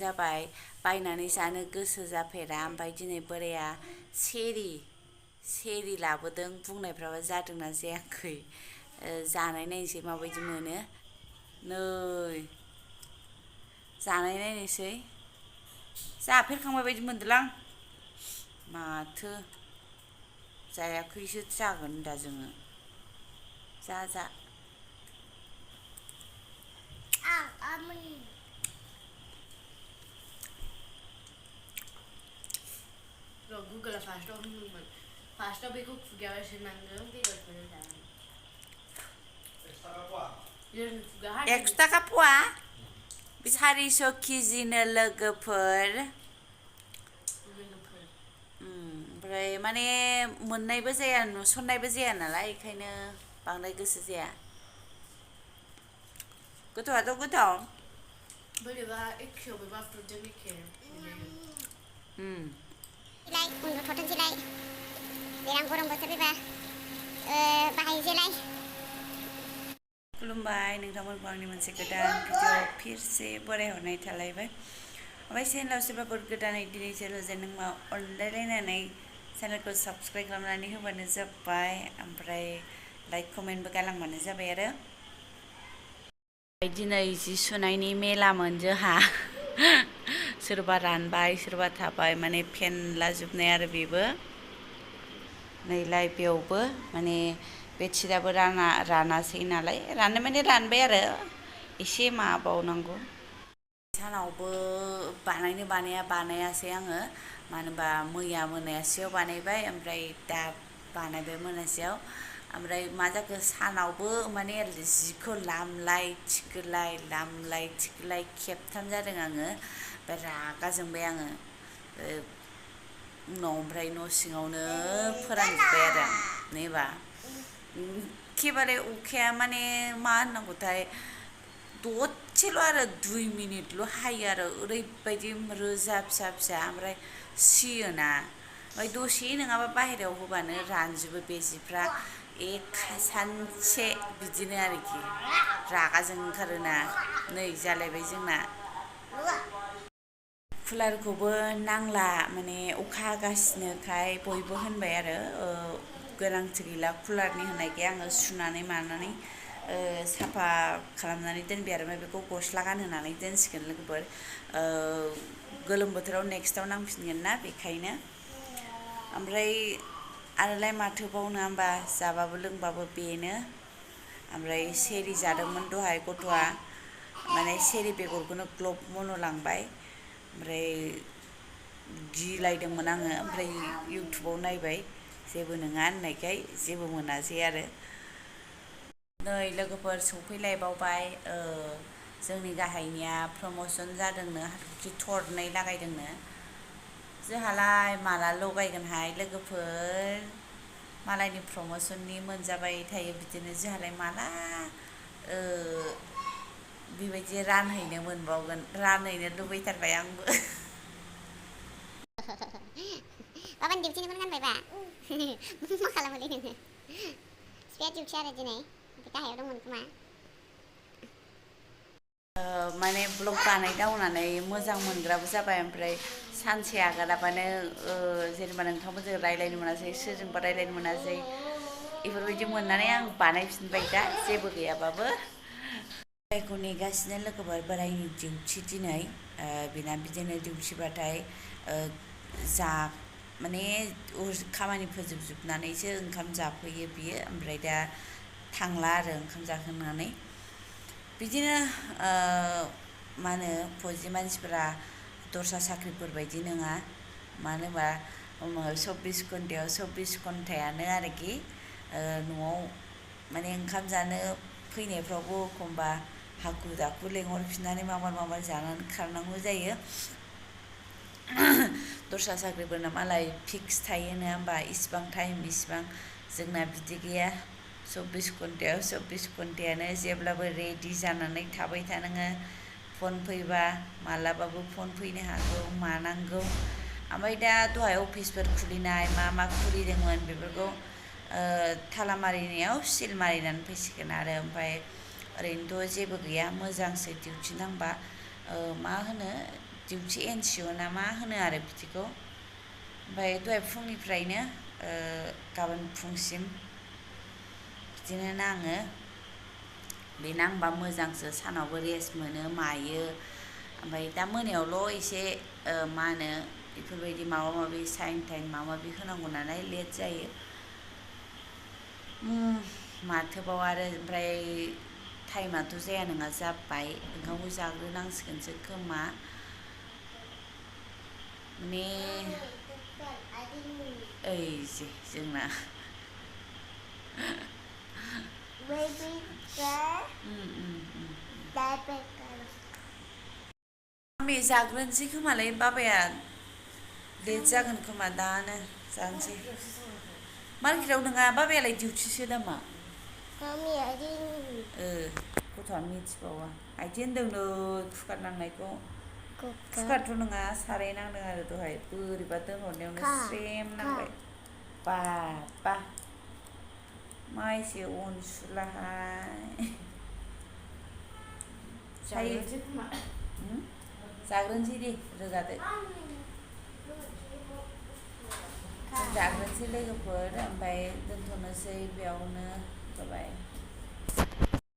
जाबाय बायनानै जानो गोसो जाफेरा ओमफ्राय दिनै बोराया सेरि लाबोदों बुंनायफ्राबो जादोंना जायाखै जानाय नायनोसै माबायदि मोनो नै जानाय नायनोसै जाफेरखांबाय बायदि मोनदोंलां माथो जायाखैसो जागोन दा जोङो जा Google फार्स्टआव बेखौ खुगायाव सोनांगौ बेगरखौ जानांगौ 1 थाखा पवा 400 केजिनो लोगोफोर ओमफ्राय माने मोननायबो जाया नुसननायबो जाया नालाय बेखायनो बांद्राय गोसो जाया गोथावआथ' गोथाव बोरैबा एखे अबेबा फ्रुटजों एखे उन्दुथ'थोंसैलाय देनां गरम बोथोर फैबा बाहायनोसैलाय खुलुमबाय नोंथांमोनखौ आंनि मोनसे गोदान भिडिअ फिरसे बरायहरनाय थालायबाय ओमफ्राय चेनेलाव सोरबाफोर गोदानै दिनै जेनोबा अनलायलायनानै चेनेलखौ साबस्क्राइब खालामनानै होबानो जाबाय ओमफ्राय लाइक कमेन्टबो गालांबानो जाबाय आरो दिनै जि सुनायनि मेलामोन जोंहा सोरबा रानबाय सोरबा थाबाय माने फेनलाजोबनाय आरो बेबो नैलाय बेयावबो माने बेडशिटआबो रानासै नालाय राननाय माने रानबाय आरो एसे माबावनांगौ सानावबो बानायासै आङो मानो होनबा मैया मोनासेयाव बानायबाय ओमफ्राय दा बानायबाय मोनासेयाव ओमफ्राय मा जाखो सानावबो माने जिखौ लामलाय थिखोलाय खेबथाम जादों आङो ओमफ्राय रागा जोंबाय आङो उनाव ओमफ्राय न' सिङावनो फोरानजोब्बाय आरो नैबा एखेबारे अखाया माने मा होननांगौथाय दसेल' आरो 2 मिनिटल' हायो आरो ओरैबायदि रोजा फिसा ओमफ्राय सियोना ओमफ्राय दसे नङाबा बाहेरायाव होबानो रानजोबो बे जिफ्रा सानसे बिदिनो आरोखि रागा जोंनो ओंखारोना नै जालायबाय जोंना कुलारखौबो नांला माने अखा हागासिनोखाय बयबो होनबाय आरो गोनांथि गैला कुलारनि होननायखाय आङो सुनानै मानानै साफा खालामनानै दोनबाय आरो ओमफ्राय बेखौ गस्ला गानहोनानै दोनसिगोन लोगोफोर गोलोम बोथोराव नेक्स्टआव नांफिनगोन ना बेखायनो ओमफ्राय आरोलाय माथोबाव नङा होमबा जाबाबो लोंबाबो बेनो ओमफ्राय सेरि जादोंमोन दहाय गथ'आ माने सेरि बेगरखौनो ग्लब मन'लांबाय ओमफ्राय गिलायदोंमोन आङो ओमफ्राय इउटुबाव नायबाय जेबो नङा होननायखाय जेबो मोनासै आरो नै लोगोफोर सफैलायबावबाय जोंनि गाहायनिया प्रमसन जादोंनो हाथरखि थरनै लागायदोंनो जोंहालाय माला लगायगोनहाय लोगोफोर मालायनि प्रमसननि मोनजाबाय थायो बिदिनो जोंहालाय माला बेबायदि रानहैनो मोनबावगोन रानहैनो लुबैथारबाय आंबो बाबानि डिउटिनिखौनो गानबायबा मा खालामोलै नोङो बिफाया डिउटि आरो दिनै गाहायाव दंमोन खोमा माने ब्लग बानायदावनानै मोजां मोनग्राबो जाबाय ओमफ्राय सानसे आगाराबानो जेनेबा नोंथांमोनजों रायज्लायनो मोनासै सोरजोंबा रायज्लायनो मोनासै बेफोरबायदि मोननानै आं बानायफिनबाय दा जेबो गैयाबाबो बोरायखौ नेगासिनो लोगोफोर बोरायनि डिउटि दिनै बेना बिदिनो डिउटिबाथाय माने खामानि फोजोबजोबनानैसो ओंखाम जाफैयो बियो ओमफ्राय दा थांला आरो ओंखाम जाखांनानै बिदिनो मा होनो फौजि मानसिफोरा दस्रा साख्रिफोर बायदि नङा मानो होनबा 24 घन्टायानो आरोखि न'आव माने ओंखाम जानो फैनायफ्रावबो एखमबा हाखु दाखु लेंहरफिननानै माबार जानानै खारनांगौ जायो दस्रा साख्रिफोरना मालाय फिक्स थायो नङा होमबा इसिबां टाइम इसिबां जोंना बिदि गैया 24 घन्टायानो जेब्लाबो रेडि जानानै थाबाय थानाङो फन फैबा मालाबाबो फन फैनो हागौ मानांगौ ओमफ्राय दा दहाय अफिसफोर खुलिनाय मा खुलिदोंमोन बेफोरखौ ताला मारिनायाव सिल मारिनानै फैसिगोन आरो ओमफ्राय ओरैनोथ' जेबो गैया मोजांसो डिउटि नांबा मा होनो डिउटि एनसिअ ना मा होनो आरो बिदिखौ ओमफ्राय दहाय फुंनिफ्रायनो गाबोन फुंसिम बिदिनो नाङो बे नांबा मोजांसो सानावबो रेस्ट मोनो मायो ओमफ्राय दा मोनायावल' एसे मा होनो बेफोरबायदि माबा माबि साइन टाइन माबा माबि होनांगौ नालाय लेट जायो माथोबाव आरो ओमफ्राय टाइमाथ' जाया नङा जाबाय ओंखामखौ जाग्रोनांसिगोनसो खोमा माने ओइ जे जोंना मामि जाग्रोनोसै खोमालै बाबाया लेट जागोन खोमा दानो जानोसै मार्केटाव नङा बाबायालाय डिउटिसो नामा गथ'आ मिथिबावा आइथिं होनदों नै कुकार नांनायखौ कुकारथ' नङा साराय नांदों आरो दहाय बोरैबा दोनहरनायावनो स्रेम नांबाय बाबा मा एसे अनसुलाहाय जाग्रोनोसै दे रोगादो जों जाग्रोनोसै लोगोफोर ओमफ्राय दोनथ'नोसै बेयावनो जाबाय